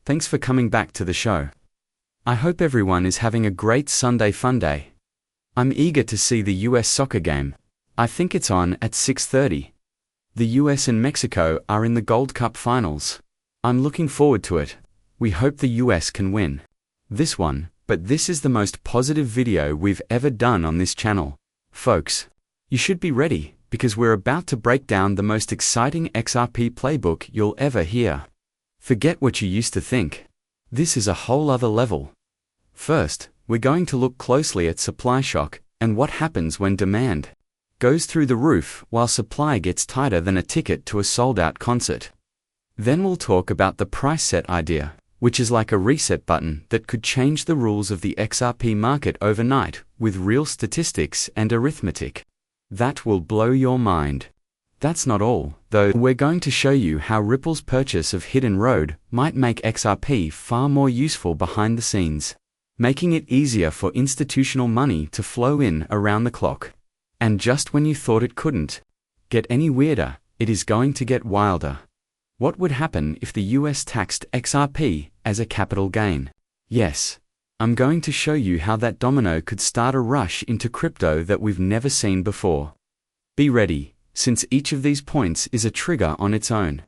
Thanks for coming back to the show. I hope everyone is having a great Sunday fun day. I'm eager to see the US soccer game. I think it's on at 6:30. The US and Mexico are in the Gold Cup finals. I'm looking forward to it. We hope the US can win this one, but this is the most positive video we've ever done on this channel. Folks, you should be ready, because we're about to break down the most exciting XRP playbook you'll ever hear. Forget what you used to think. This is a whole other level. First, we're going to look closely at supply shock and what happens when demand goes through the roof while supply gets tighter than a ticket to a sold-out concert. Then we'll talk about the price set idea, which is like a reset button that could change the rules of the XRP market overnight with real statistics and arithmetic. That will blow your mind. That's not all, though. We're going to show you how Ripple's purchase of Hidden Road might make XRP far more useful behind the scenes, making it easier for institutional money to flow in around the clock. And just when you thought it couldn't get any weirder, it is going to get wilder. What would happen if the US taxed XRP as a capital gain? Yes, I'm going to show you how that domino could start a rush into crypto that we've never seen before. Be ready, since each of these points is a trigger on its own.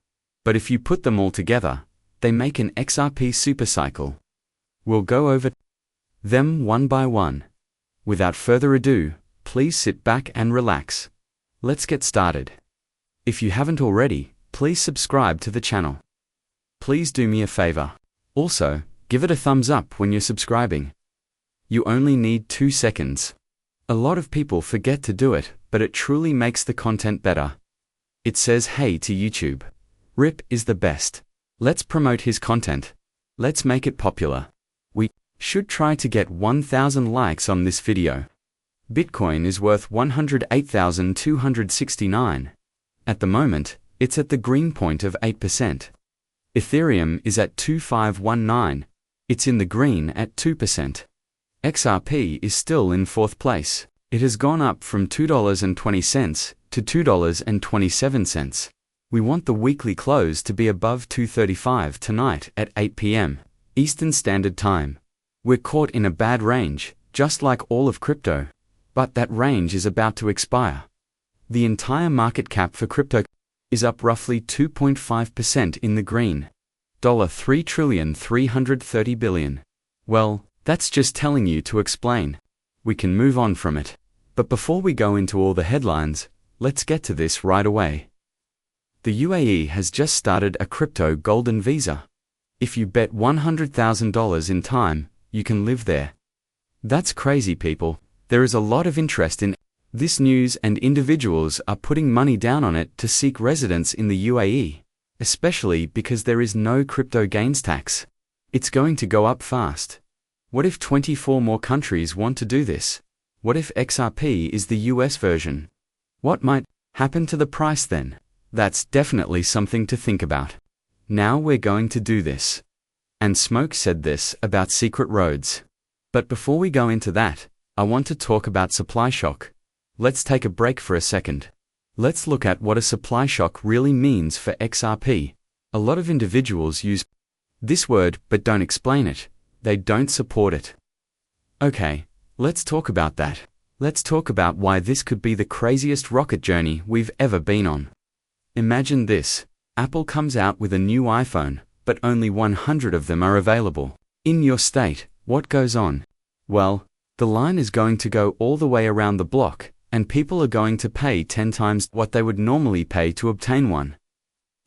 But if you put them all together, they make an XRP supercycle. We'll go over them one by one. Without further ado, please sit back and relax. Let's get started. If you haven't already, please subscribe to the channel. Please do me a favor. Also, give it a thumbs up when you're subscribing. You only need 2 seconds. A lot of people forget to do it, but it truly makes the content better. It says hey to YouTube. Rip is the best. Let's promote his content. Let's make it popular. We should try to get 1,000 likes on this video. Bitcoin is worth 108,269. At the moment, it's at the green point of 8%. Ethereum is at 2519. It's in the green at 2%. XRP is still in 4th place. It has gone up from $2.20 to $2.27. We want the weekly close to be above 235 tonight at 8 p.m. Eastern Standard Time. We're caught in a bad range, just like all of crypto. But that range is about to expire. The entire market cap for crypto is up roughly 2.5% in the green. $3,330 billion. Well, that's just telling you to explain. We can move on from it. But before we go into all the headlines, let's get to this right away. The UAE has just started a crypto golden visa. If you bet $100,000 in time, you can live there. That's crazy, people. There is a lot of interest in this news and individuals are putting money down on it to seek residence in the UAE, especially because there is no crypto gains tax. It's going to go up fast. What if 24 more countries want to do this? What if XRP is the US version? What might happen to the price then? That's definitely something to think about. Now we're going to do this. And Smoke said this about secret roads. But before we go into that, I want to talk about supply shock. Let's take a break for a second. Let's look at what a supply shock really means for XRP. A lot of individuals use this word but don't explain it. They don't support it. Okay, let's talk about that. Let's talk about why this could be the craziest rocket journey we've ever been on. Imagine this. Apple comes out with a new iPhone, but only 100 of them are available. In your state, what goes on? Well, the line is going to go all the way around the block, and people are going to pay 10 times what they would normally pay to obtain one.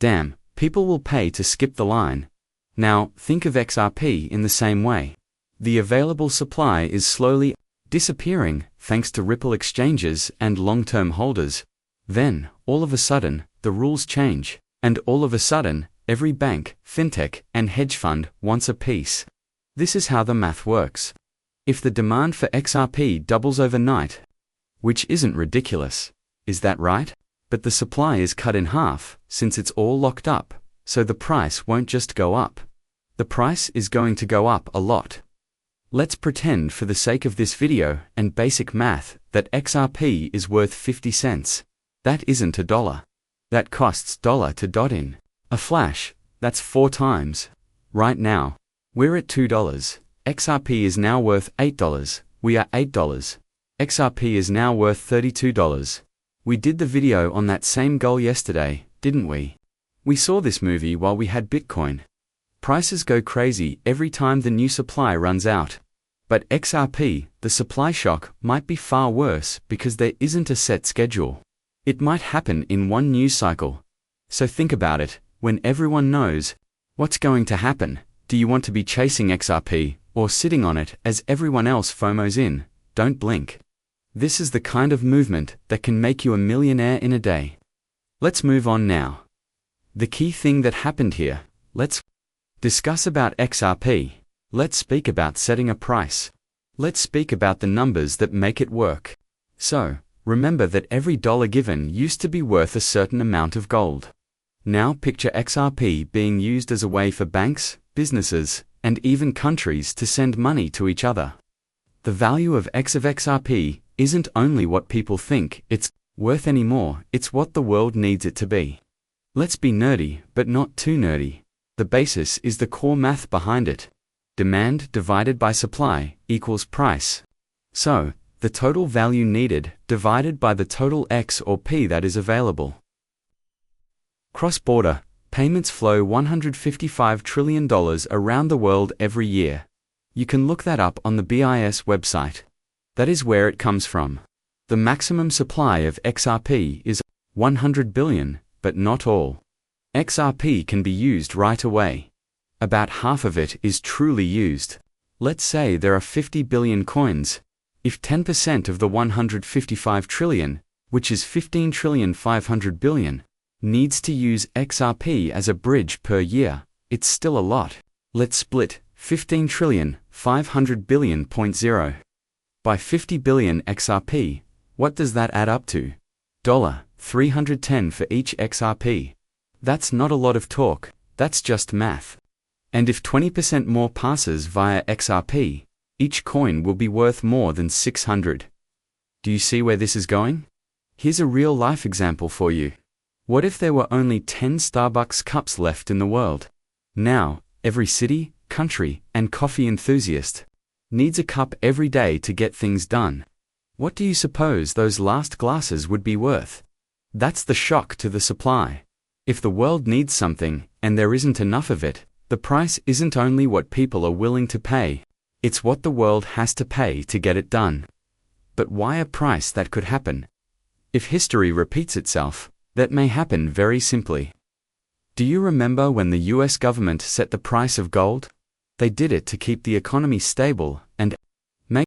Damn, people will pay to skip the line. Now, think of XRP in the same way. The available supply is slowly disappearing thanks to Ripple exchanges and long-term holders. Then, all of a sudden, the rules change, and all of a sudden, every bank, fintech, and hedge fund wants a piece. This is how the math works. If the demand for XRP doubles overnight, which isn't ridiculous, is that right? But the supply is cut in half, since it's all locked up, so the price won't just go up. The price is going to go up a lot. Let's pretend for the sake of this video and basic math that XRP is worth 50 cents. That isn't $1. That costs $1 to dot in. A flash, that's 4 times. Right now, we're at $2. XRP is now worth $8. We are $8. XRP is now worth $32. We did the video on that same goal yesterday, didn't we? We saw this movie while we had Bitcoin. Prices go crazy every time the new supply runs out. But XRP, the supply shock, might be far worse because there isn't a set schedule. It might happen in one news cycle. So think about it, when everyone knows what's going to happen, do you want to be chasing XRP or sitting on it as everyone else FOMOs in? Don't blink. This is the kind of movement that can make you a millionaire in a day. Let's move on now. The key thing that happened here, let's discuss about XRP. Let's speak about setting a price. Let's speak about the numbers that make it work. So, remember that every dollar given used to be worth a certain amount of gold. Now picture XRP being used as a way for banks, businesses, and even countries to send money to each other. The value of XRP isn't only what people think it's worth anymore, it's what the world needs it to be. Let's be nerdy, but not too nerdy. The basis is the core math behind it. Demand divided by supply equals price. So, the total value needed divided by the total X or P that is available. Cross-border payments flow $155 trillion around the world every year. You can look that up on the BIS website. That is where it comes from. The maximum supply of XRP is 100 billion, but not all. XRP can be used right away. About half of it is truly used. Let's say there are 50 billion coins. If 10% of the 155 trillion, which is 15,500 billion, needs to use XRP as a bridge per year, it's still a lot. Let's split 15,500 billion.0 by 50 billion XRP. What does that add up to? $310 for each XRP. That's not a lot of talk, that's just math. And if 20% more passes via XRP, each coin will be worth more than 600. Do you see where this is going? Here's a real-life example for you. What if there were only 10 Starbucks cups left in the world? Now, every city, country, and coffee enthusiast needs a cup every day to get things done. What do you suppose those last glasses would be worth? That's the shock to the supply. If the world needs something, and there isn't enough of it, the price isn't only what people are willing to pay, it's what the world has to pay to get it done. But why a price that could happen? If history repeats itself, that may happen very simply. Do you remember when the US government set the price of gold? They did it to keep the economy stable and